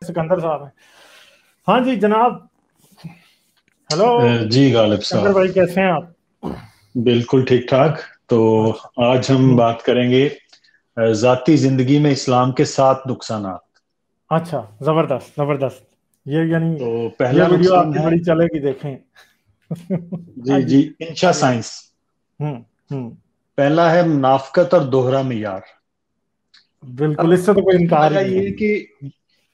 सिकंदर साहब हैं। हाँ जी जनाब, हेलो जी गालिब सिकंदर साहब, भाई, कैसे हैं आप? बिल्कुल ठीक ठाक। तो अच्छा। आज हम बात करेंगे जाती जिंदगी में इस्लाम के 7 नुकसानात। अच्छा, जबरदस्त जबरदस्त। ये यानी तो ये पहला वीडियो नुकसान आपकी है, बड़ी चलेगी, देखें। हाँ जी जी, जी, इंशा आगे। साइंस। हम्म हम्म पहला है मुनाफकत और दोहरा मियार। बिल्कुल, अब इससे तो कोई उसमें इनकार ही वजह नहीं ये है। है कि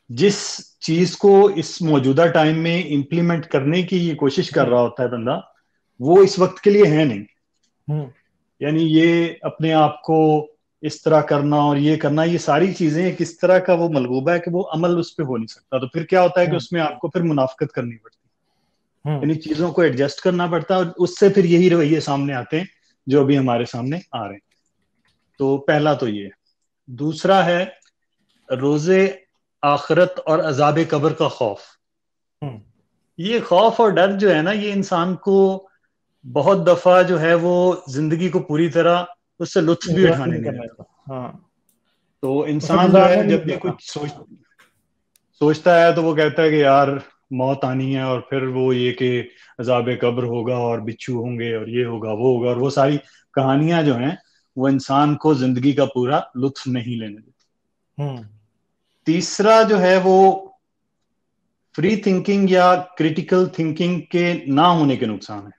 जिस चीज को इस मौजूदा टाइम में इम्प्लीमेंट करने की ये कोशिश कर हम्म रहा होता है बंदा, वो इस वक्त के लिए है नहीं। हम्म यानी ये अपने आप को इस तरह करना और ये करना, ये सारी चीजें किस तरह का वो मलबूबा है कि वो अमल उस पर हो नहीं सकता। तो फिर क्या होता है कि हम्म उसमें आपको फिर मुनाफकत करनी पड़ती है, हम्म यानी चीजों को एडजस्ट करना पड़ता है, और उससे फिर यही रवैये सामने आते हैं जो अभी हमारे सामने आ रहे हैं। तो पहला तो ये। दूसरा है रोजे आखरत और अजाब कब्र का खौफ। हम्म ये खौफ और डर जो है ना, ये इंसान को बहुत दफा जो है वो जिंदगी को पूरी तरह उससे लुत्फ भी एंजॉय उठाने नहीं नहीं करना देता। था। हाँ, तो उसे इंसान जो गुजारने है नहीं जब भी देता। कुछ सोचता है तो वो कहता है कि यार मौत आनी है, और फिर वो ये कि अजाब कब्र होगा और बिच्छू होंगे और ये होगा वो होगा, और वो सारी कहानियां जो हैं वो इंसान को जिंदगी का पूरा लुत्फ नहीं लेने देती। हम्म तीसरा जो है वो फ्री थिंकिंग या क्रिटिकल थिंकिंग के ना होने के नुकसान है।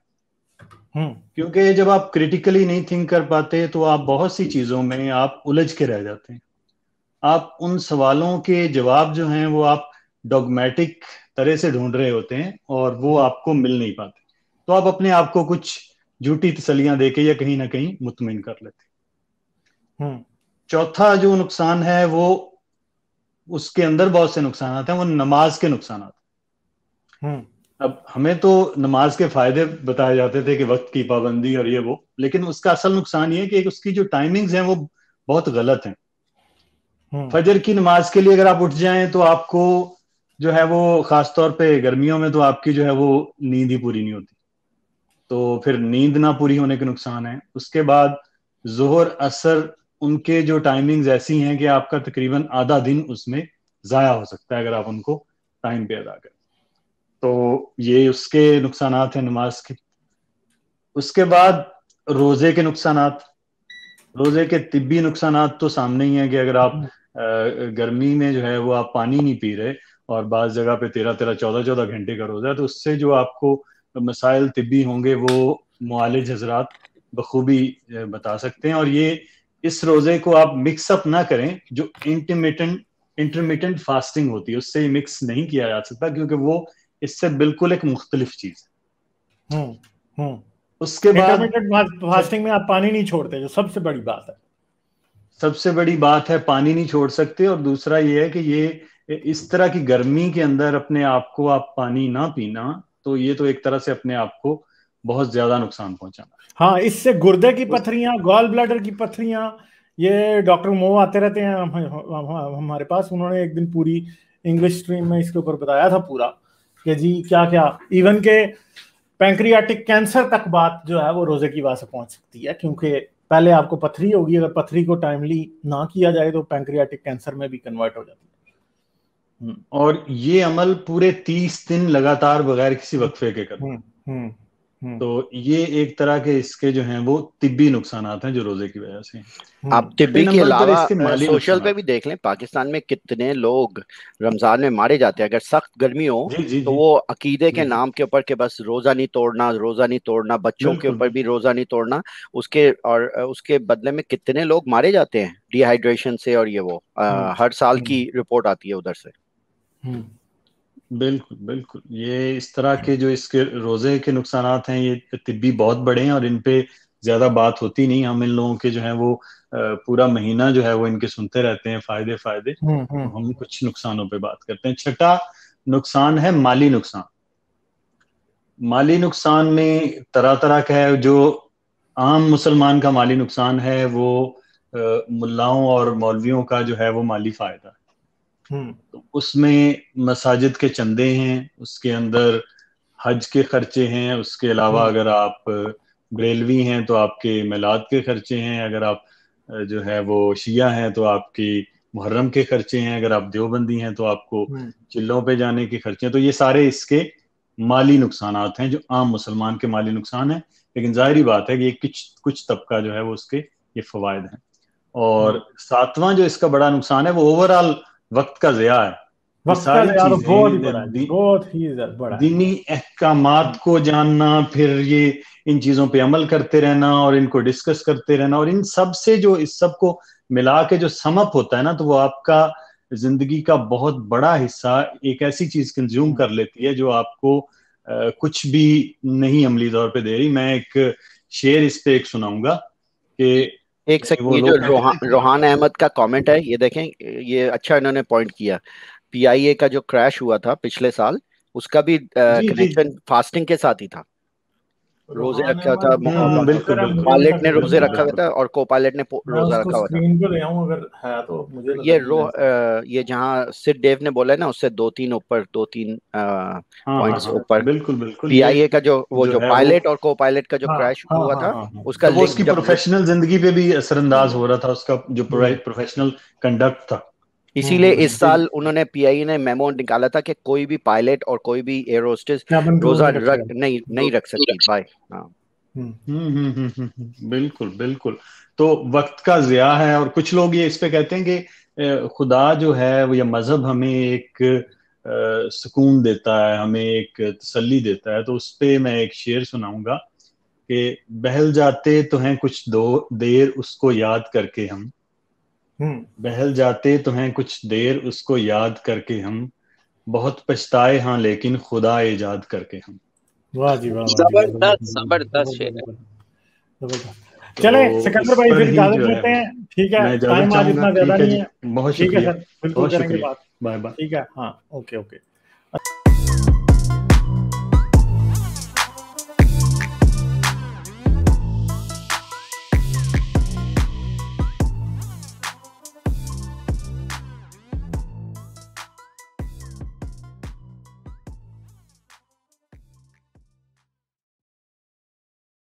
हम्म क्योंकि जब आप क्रिटिकली नहीं थिंक कर पाते तो आप बहुत सी चीजों में आप उलझ के रह जाते हैं। आप उन सवालों के जवाब जो हैं वो आप डॉगमेटिक तरह से ढूंढ रहे होते हैं और वो आपको मिल नहीं पाते। तो आप अपने आप को कुछ झूठी तसल्लियां देके या कहीं ना कहीं मुतमिन कर लेते हैं। हम्म चौथा जो नुकसान है वो, उसके अंदर बहुत से नुकसान हैं, वो नमाज के नुकसान। हम्म अब हमें तो नमाज के फायदे बताए जाते थे कि वक्त की पाबंदी और ये वो, लेकिन उसका असल नुकसान ये है कि उसकी जो टाइमिंग्स हैं वो बहुत गलत हैं। हम्म फजर की नमाज के लिए अगर आप उठ जाएं तो आपको जो है वो, खास तौर पे गर्मियों में तो आपकी जो है वो नींद ही पूरी नहीं होती। तो फिर नींद ना पूरी होने के नुकसान है। उसके बाद जोहर असर, उनके जो टाइमिंग्स ऐसी हैं कि आपका तकरीबन आधा दिन उसमें जाया हो सकता है अगर आप उनको टाइम पे अदा करें। तो ये उसके नुकसानात हैं नमाज के। उसके बाद रोजे के नुकसानात। रोजे के तिब्बी नुकसानात तो सामने ही है कि अगर आप गर्मी में जो है वो आप पानी नहीं पी रहे, और बाज़ जगह पे 13-13 14-14 घंटे का रोजा है, तो उससे जो आपको मसाइल तिब्बी होंगे वो मुआलिज हजरात बखूबी बता सकते हैं। और ये इस रोजे को आप मिक्स अप ना करें, जो इंटरमिटेंट फास्टिंग होती है उससे मिक्स नहीं किया जा सकता, क्योंकि वो इससे बिल्कुल एक मुख्तलिफ चीज है। हम्म उसके बाद इंटरमीडिएट फास्टिंग में आप पानी नहीं छोड़ते, जो सबसे बड़ी बात है। सबसे बड़ी बात है पानी नहीं छोड़ सकते, और दूसरा ये है कि ये इस तरह की गर्मी के अंदर अपने आप को आप पानी ना पीना, तो ये तो एक तरह से अपने आप को बहुत ज्यादा नुकसान पहुंचाना हाँ, इससे गुर्दे की है। पथरियां, गॉल ब्लैडर की पथरियां, ये डॉक्टर मो आते रहते हैं हमारे पास। उन्होंने एक दिन पूरी इंग्लिश स्ट्रीम में इसके ऊपर बताया था पूरा, कि जी क्या क्या, इवन के पैंक्रियाटिक कैंसर तक बात जो है वो रोजे की वजह से पहुंच सकती है। क्योंकि पहले आपको पथरी होगी, अगर पथरी को टाइमली ना किया जाए तो पैंक्रियाटिक कैंसर में भी कन्वर्ट हो जाती है। और ये अमल पूरे 30 दिन लगातार बगैर किसी वक्फे के करना। हम्म हम्म हम्म तो ये एक तरह के इसके जो हैं वो तिब्बी नुकसानात हैं जो रोजे की वजह से हैं। आप छठे तिब्बी के नंबर पर अलावा इसके माली सोशल पे नुकसानात। भी देख लें, पाकिस्तान में कितने लोग रमजान में मारे जाते हैं। अगर सख्त गर्मी हो जी जी तो जी वो अकीदे के जी जी, नाम के ऊपर, के बस रोजा नहीं तोड़ना, रोजा नहीं तोड़ना, बच्चों के बिल्कुल ऊपर भी बिल्कुल। रोजा नहीं तोड़ना, उसके और उसके बदले में कितने लोग मारे जाते हैं डिहाइड्रेशन से। और ये वो हम्म हर साल हम्म की रिपोर्ट आती है उधर से। हम्म बिल्कुल बिल्कुल, ये इस तरह के जो इसके रोजे के नुकसानात हैं ये तिब्बी बहुत बड़े हैं, और इन पे ज्यादा बात होती नहीं। हम इन लोगों के जो है वो पूरा महीना जो है वो इनके सुनते रहते हैं फायदे फायदे। तो हम्म हम कुछ नुकसानों पे बात करते हैं। छठा नुकसान है माली नुकसान। माली नुकसान में तरह तरह का है। जो आम मुसलमान का माली नुकसान है वो मुल्लाओं और मौलवियों का जो है वो माली फायदा है। हम्म तो उसमें मसाजिद के चंदे हैं, उसके अंदर हज के खर्चे हैं, उसके अलावा हम्म अगर आप बरेलवी हैं तो आपके मिलाद के खर्चे हैं, अगर आप जो है वो शिया हैं तो आपकी محرم کے خرچے ہیں، اگر آپ دیوبندی ہیں تو آپ کو چلوں پہ جانے کے خرچے ہیں. تو یہ سارے اس کے مالی نقصانات ہیں جو عام مسلمان کے مالی نقصان ہیں. لیکن ظاہری بات ہے کہ یہ کچھ طبقہ جو ہے وہ اس کے یہ فوائد ہیں. اور ساتواں جو اس کا بڑا نقصان ہے وہ اوور آل وقت کا ضیاع ہے. وقت کا ضیاع بہت ہی بڑا. دینی احکامات کو جاننا، پھر یہ ان چیزوں پہ عمل کرتے رہنا اور ان کو ڈسکس کرتے رہنا، اور ان سب سے جو اس سب کو ملا کے جو سم اپ ہوتا ہے نا، تو وہ آپ کا زندگی کا بہت بڑا حصہ ایک ایسی چیز کنزیوم کر لیتی ہے جو آپ کو کچھ بھی نہیں عملی طور پہ دے رہی. میں ایک شعر اس پہ ایک سناؤں گا کہ ایک سیکنڈ، یہ جو روحان احمد کا کامنٹ ہے یہ دیکھیں، یہ اچھا انہوں نے پوائنٹ کیا. پی آئی اے کا جو کریش ہوا تھا پچھلے سال، اس کا بھی کنیکشن فاسٹنگ کے ساتھ ہی تھا. روزے رکھا تھا، پائلٹ نے روزے رکھا ہوا تھا اور کو پائلٹ نے روزہ رکھا ہوا تھا. یہ جہاں سڈ ڈیو نے بولا ہے نا، اس سے دو تین پوائنٹس اوپر. بالکل پی آئی اے کا جو پائلٹ اور کو پائلٹ کا جو کریش ہوا تھا، اس کا اس کی پروفیشنل زندگی پہ بھی اثر انداز ہو رہا تھا، اس کا جو پروفیشنل کنڈکٹ تھا. اسی لیے اس سال انہوں نے پی آئی نے میمو نکالا تھا کہ کوئی بھی پائلٹ اور کوئی بھی ایئر ہوسٹس روزہ نہیں رکھ سکتی. بھائی بالکل. تو وقت کا ضیاع ہے. اور کچھ لوگ یہ اس پہ کہتے ہیں کہ خدا جو ہے وہ یا مذہب ہمیں ایک سکون دیتا ہے، ہمیں ایک تسلی دیتا ہے. تو اس پہ میں ایک شعر سناؤں گا کہ بہل جاتے تو ہیں کچھ دیر اس کو یاد کر کے ہم، بہل جاتے تو ہیں کچھ دیر اس کو یاد کر کے ہم، بہت پچھتائے ہاں لیکن خدا ایجاد کر کے ہم. واہ جی واہ، زبردست شعر ہے. چلے سکندر بھائی پھر اجازت لیتے ہیں. ٹھیک ہے، ٹائم آج اتنا زیادہ نہیں ہے. بہت ٹھیک ہے شکریہ، سر، بالکل کریں گے بات. Bye bye. ٹھیک ہے، ہاں اوکے.